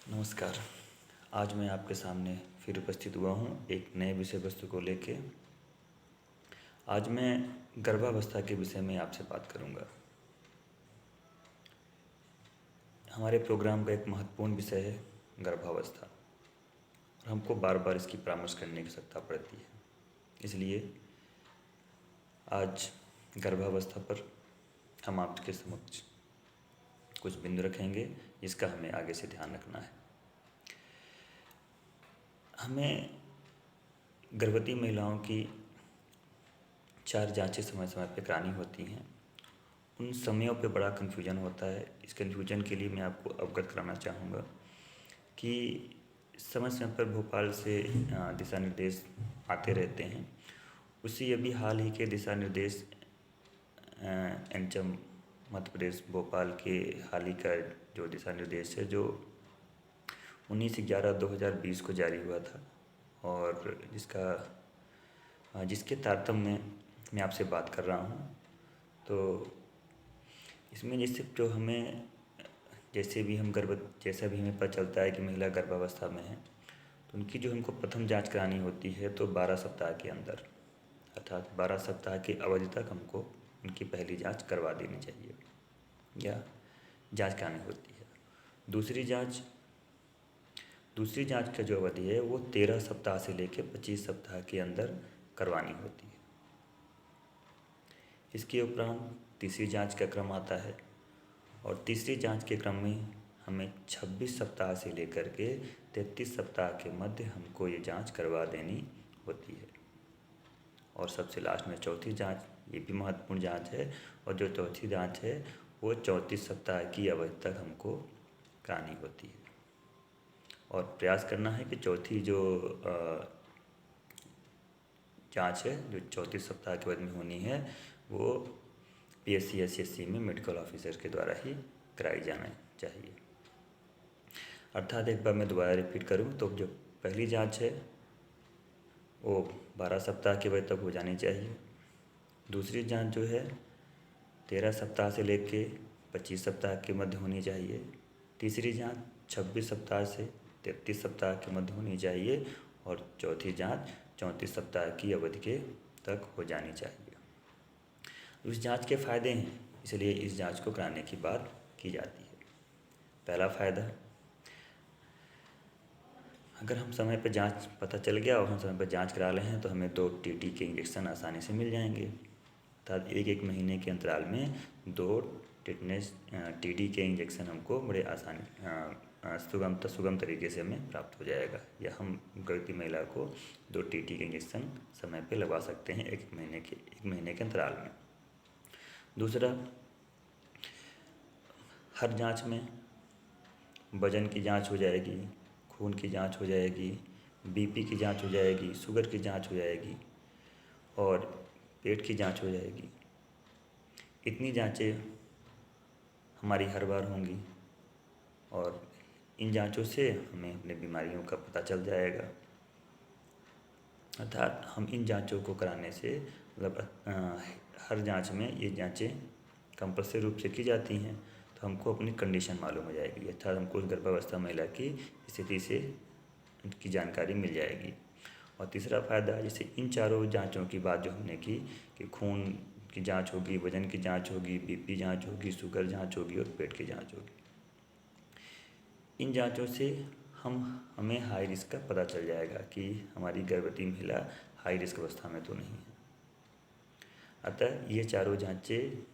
नमस्कार। आज मैं आपके सामने फिर उपस्थित हुआ हूँ एक नए विषय वस्तु को लेके। आज मैं गर्भावस्था के विषय में आपसे बात करूँगा। हमारे प्रोग्राम का एक महत्वपूर्ण विषय है गर्भावस्था, और हमको बार बार इसकी परामर्श करने की आवश्यकता पड़ती है। इसलिए आज गर्भावस्था पर हम आपके समक्ष कुछ बिंदु रखेंगे जिसका हमें आगे से ध्यान रखना है। हमें गर्भवती महिलाओं की 4 जांचें समय समय पर करानी होती हैं। उन समयों पे बड़ा कन्फ्यूजन होता है। इस कन्फ्यूजन के लिए मैं आपको अवगत कराना चाहूँगा कि समय समय पर भोपाल से दिशा निर्देश आते रहते हैं। उसी अभी हाल ही के दिशा निर्देश एनचम मध्य प्रदेश भोपाल के हाल ही का जो दिशा निर्देश है, जो 19/11/2020 को जारी हुआ था, और जिसके तारतम्य में मैं आपसे बात कर रहा हूँ। तो इसमें जैसा भी हमें पता चलता है कि महिला गर्भावस्था में है, तो उनकी जो हमको प्रथम जांच करानी होती है, तो 12 सप्ताह के अंदर, अर्थात 12 सप्ताह की अवधि तक हमको उनकी पहली जांच करवा देनी चाहिए या जांच करानी होती है। दूसरी जांच का जो अवधि है वो 13 सप्ताह से लेकर 25 सप्ताह के अंदर करवानी होती है। इसके उपरांत तीसरी जांच का क्रम आता है, और तीसरी जांच के क्रम में हमें 26 सप्ताह से लेकर के 33 सप्ताह के मध्य हमको ये जांच करवा देनी होती है। और सबसे लास्ट में चौथी जांच, ये भी महत्वपूर्ण जांच है, और जो चौथी जांच है वो 34 सप्ताह की अवधि तक हमको करानी होती है। और प्रयास करना है कि चौथी जो जांच है, जो 34 सप्ताह के अवधि में होनी है, वो PSC SCSC में मेडिकल ऑफिसर के द्वारा ही कराई जाना चाहिए। अर्थात एक बार मैं दोबारा रिपीट करूं तो जो पहली जांच है वो 12 सप्ताह के अवधि तक हो जानी चाहिए। दूसरी जांच जो है 13 सप्ताह से लेके 25 सप्ताह के मध्य होनी चाहिए। तीसरी जांच 26 सप्ताह से 33 सप्ताह के मध्य होनी चाहिए, और चौथी जांच 34 सप्ताह की अवधि के तक हो जानी चाहिए। उस जांच के फ़ायदे हैं, इसलिए इस जांच को कराने की बात की जाती है। पहला फ़ायदा, अगर हम समय पर जांच पता चल गया और हम समय पर जांच करा रहे हैं, तो हमें 2 TT के इंजेक्शन आसानी से मिल जाएंगे। अर्थात एक महीने के अंतराल में 2 टिटनेस TD के इंजेक्शन हमको बड़े सुगम तरीके से हमें प्राप्त हो जाएगा, या हम गर्भवती महिला को 2 TT के इंजेक्शन समय पे लगवा सकते हैं एक महीने के अंतराल में। दूसरा, हर जांच में वजन की जांच हो जाएगी, खून की जांच हो जाएगी, BP की जांच हो जाएगी, शुगर की जांच हो जाएगी, और पेट की जांच हो जाएगी। इतनी जांचें हमारी हर बार होंगी, और इन जांचों से हमें अपनी बीमारियों का पता चल जाएगा। अर्थात हम इन जांचों को कराने से हर जांच में ये जांचें कंपल्सरी रूप से की जाती हैं, तो हमको अपनी कंडीशन मालूम हो जाएगी। अर्थात हमको उस गर्भावस्था महिला की स्थिति से उनकी जानकारी मिल जाएगी। और तीसरा फ़ायदा, जैसे इन चारों जांचों की बात जो हमने की कि खून की जांच होगी, वजन की जांच होगी, BP जांच होगी, शुगर जांच होगी, और पेट की जांच होगी। इन जांचों से हमें हाई रिस्क का पता चल जाएगा कि हमारी गर्भवती महिला हाई रिस्क अवस्था में तो नहीं है। अतः ये चारों जांचें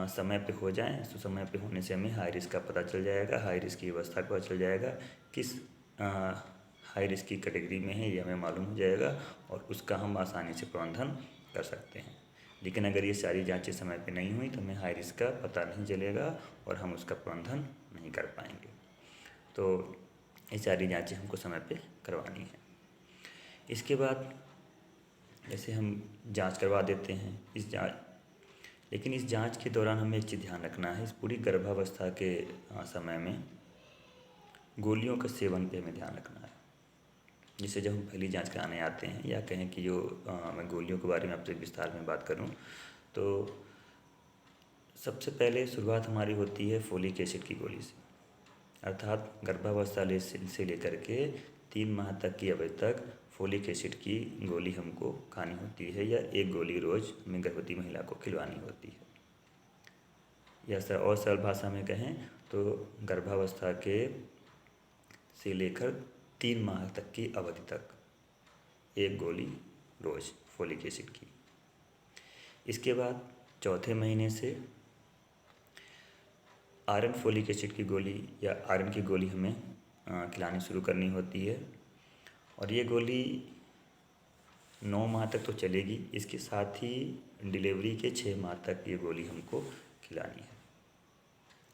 समय पे हो जाएं, तो समय पे होने से हमें हाई रिस्क का पता चल जाएगा, हाई रिस्क की अवस्था का पता चल जाएगा, किस हाई रिस्क की कैटेगरी में है ये हमें मालूम हो जाएगा, और उसका हम आसानी से प्रबंधन कर सकते हैं। लेकिन अगर ये सारी जांचें समय पे नहीं हुई तो हमें हाई रिस्क का पता नहीं चलेगा, और हम उसका प्रबंधन नहीं कर पाएंगे। तो ये सारी जांचें हमको समय पे करवानी है। इसके बाद जैसे हम जांच करवा देते हैं, लेकिन इस जांच के दौरान हमें एक चीज़ ध्यान रखना है। इस पूरी गर्भावस्था के समय में गोलियों का सेवन पे हमें ध्यान रखना है। जिससे जब हम पहली जांच कराने आते हैं, या कहें कि मैं गोलियों के बारे में आपसे विस्तार में बात करूं, तो सबसे पहले शुरुआत हमारी होती है फोलिक एसिड की गोली से। अर्थात गर्भावस्था से लेकर के 3 माह तक की अवधि तक फोलिक एसिड की गोली हमको खानी होती है, या एक गोली रोज़ हमें गर्भवती महिला को खिलवानी होती है। या सर और सरल भाषा में कहें तो गर्भावस्था के से लेकर 3 माह तक की अवधि तक एक गोली रोज़ फोलिक एसिड की। इसके बाद चौथे महीने से आयरन फोलिक एसिड की गोली या आयरन की गोली हमें खिलानी शुरू करनी होती है, और ये गोली 9 माह तक तो चलेगी। इसके साथ ही डिलीवरी के 6 माह तक ये गोली हमको खिलानी है,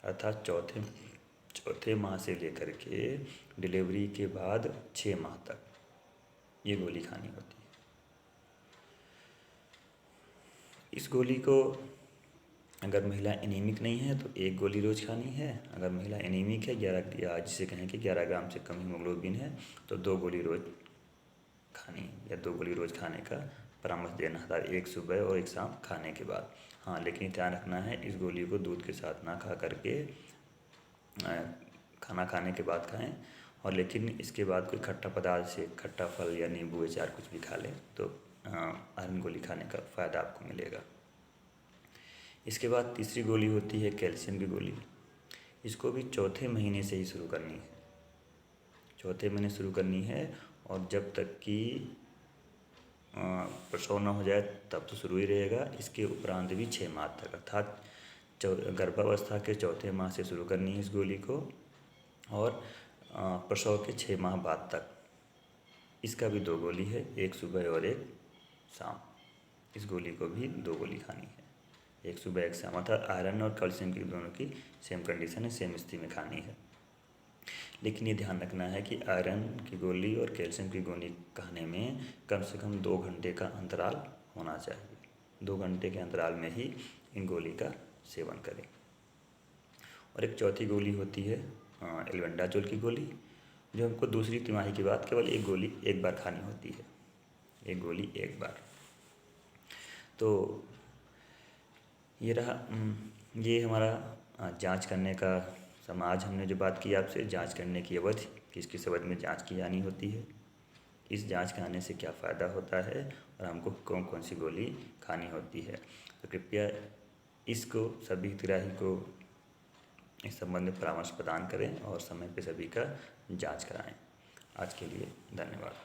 अर्थात चौथे माह से लेकर के डिलीवरी के बाद 6 माह तक ये गोली खानी होती है। इस गोली को अगर महिला एनीमिक नहीं है तो एक गोली रोज़ खानी है। अगर महिला एनीमिक है 11 या जिसे कहें कि 11 ग्राम से कम हीमोग्लोबिन है तो 2 गोली रोज़ खानी या 2 गोली रोज़ खाने का परामर्श देना था, एक सुबह और एक शाम खाने के बाद। हाँ, लेकिन ध्यान रखना है इस गोली को दूध के साथ ना खा करके खाना खाने के बाद खाएं, और लेकिन इसके बाद कोई खट्टा पदार्थ से खट्टा फल या नींबू अचार कुछ भी खा लें तो आयरन गोली खाने का फ़ायदा आपको मिलेगा। इसके बाद तीसरी गोली होती है कैल्शियम की गोली। इसको भी चौथे महीने से ही शुरू करनी है, चौथे महीने शुरू करनी है, और जब तक कि प्रसव न हो जाए तब तो शुरू ही रहेगा। इसके उपरांत भी 6 माह तक, अर्थात गर्भावस्था के चौथे माह से शुरू करनी है इस गोली को, और प्रसव के 6 माह बाद तक। इसका भी 2 गोली है, एक सुबह और एक शाम। इस गोली को भी 2 गोली खानी है, एक सुबह एक शाम, अर्थात आयरन और कैल्शियम की दोनों की सेम कंडीशन है, सेम स्थिति में खानी है। लेकिन ये ध्यान रखना है कि आयरन की गोली और कैल्शियम की गोली खाने में कम से कम 2 घंटे का अंतराल होना चाहिए। 2 घंटे के अंतराल में ही इन गोली का सेवन करें। और एक चौथी गोली होती है एल्बेंडाजोल की गोली, जो हमको दूसरी तिमाही के बाद केवल एक गोली एक बार खानी होती है, एक गोली एक बार। तो ये हमारा जांच करने का आज हमने जो बात की आपसे, जांच करने की अवधि, किस किस अवधि में जांच की जानी होती है, इस जांच कराने से क्या फ़ायदा होता है, और हमको कौन कौन सी गोली खानी होती है। तो कृपया इसको सभी हितग्राही को इस संबंध में परामर्श प्रदान करें और समय पे सभी का जांच कराएं। आज के लिए धन्यवाद।